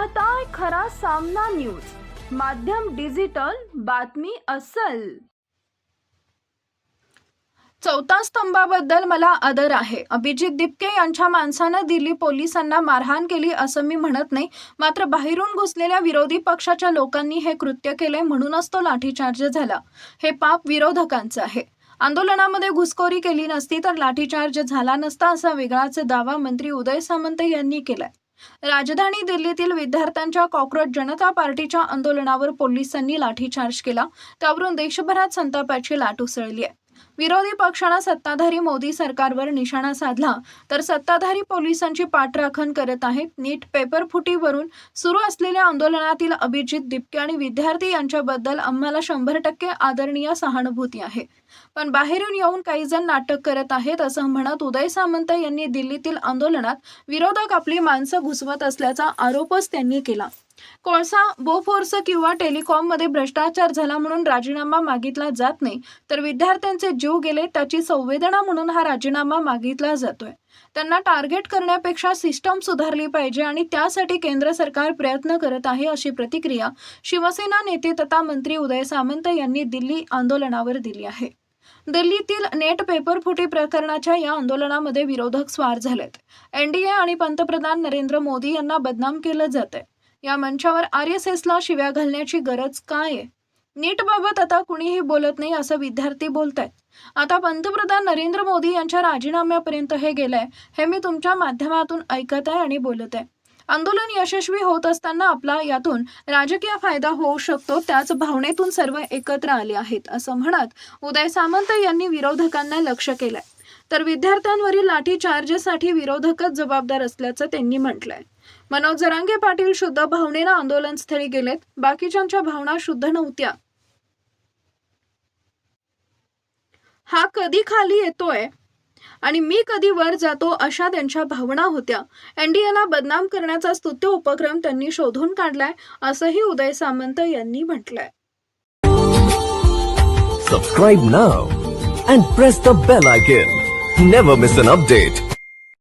पाहताय खरा सामना न्यूज, माध्यम डिजिटल, बातमी अस्सल। चौथा स्तंभाबद्दल मला आदर आहे। अभिजित दिपके यांच्या माणसानं दिल्ली पोलिसांना मारहाण केली असं मी म्हणत नाही, मात्र बाहेरून घुसलेल्या विरोधी पक्षाच्या लोकांनी हे कृत्य केले म्हणूनच तो लाठीचार्ज झाला। हे पाप विरोधकांचं आहे। आंदोलनामध्ये घुसखोरी केली नसती तर लाठीचार्ज झाला नसता असा वेगळाच दावा मंत्री उदय सामंत यांनी केलाय। राजधानी दिल्लीतील विद्यार्थ्यांच्या कॉक्रोच जनता पार्टीच्या आंदोलनावर पोलिसांनी लाठीचार्ज केला, त्यावरून देशभरात संतापाची लाट उसळली आहे। विरोधी पक्षाने सत्ताधारी मोदी सरकारवर निशाणा साधला तर सत्ताधारी पोलिसांची पाठराखण करत आहेत। नीट पेपर फुटीवरून सुरू असलेल्या आंदोलनातील अभिजित दिपके आणि विद्यार्थी यांच्याबद्दल आम्हाला 100% आदरणीय सहानुभूती आहे, पण बाहेरून येऊन काही जण नाटक करत आहेत असं म्हणत उदय सामंत यांनी दिल्लीतील आंदोलनात विरोधक आपली माणसं घुसवत असल्याचा आरोपच त्यांनी केला। कोळसा, बोफोर्स किंवा टेलिकॉममध्ये भ्रष्टाचार झाला म्हणून राजीनामा मागितला जात नाही, तर विद्यार्थ्यांचे जीव गेले त्याची संवेदना म्हणून हा राजीनामा मागितला जातोय। त्यांना टार्गेट करण्यापेक्षा सिस्टम सुधारली पाहिजे आणि त्यासाठी केंद्र सरकार प्रयत्न करत आहे अशी प्रतिक्रिया शिवसेना नेते तथा मंत्री उदय सामंत यांनी दिल्ली आंदोलनावर दिली आहे। दिल्लीतील नेट पेपर फुटी प्रकरणाच्या या आंदोलनामध्ये विरोधक स्वार झालेत। एनडीए आणि पंतप्रधान नरेंद्र मोदी यांना बदनाम केलं जातंय। या मंचावर आरएसएसला शिव्या घालण्याची गरज काय आहे? नीटबाबत आता कुणीही बोलत नाही असं विद्यार्थी बोलतायत। आता पंतप्रधान नरेंद्र मोदी यांच्या राजीनाम्यापर्यंत हे गेलंय, हे मी तुमच्या माध्यमातून ऐकत आहे आणि बोलत आहे। आंदोलन यशस्वी होत असताना आपला यातून राजकीय फायदा होऊ शकतो, त्याच भावनेतून सर्व एकत्र आले आहेत असं म्हणत उदय सामंत यांनी विरोधकांना लक्ष केलंय, तर विद्यार्थ्यांवरील लाठीचार्जसाठी विरोधकच जबाबदार असल्याचं त्यांनी म्हटलंय। मनोज जरांगे पाटील शुद्ध भावनेनं आंदोलनस्थळी गेलेत, बाकीच्यांच्या भावना शुद्ध नव्हत्या। हा कधी खाली येतोय आणि मी कधी वर जातो अशा त्यांच्या भावना होत्या। एनडीएला बदनाम करण्याचा स्तुत्य उपक्रम त्यांनी शोधून काढलाय असंही उदय सामंत यांनी म्हटलंय। Subscribe now and press the bell icon. Never miss an update.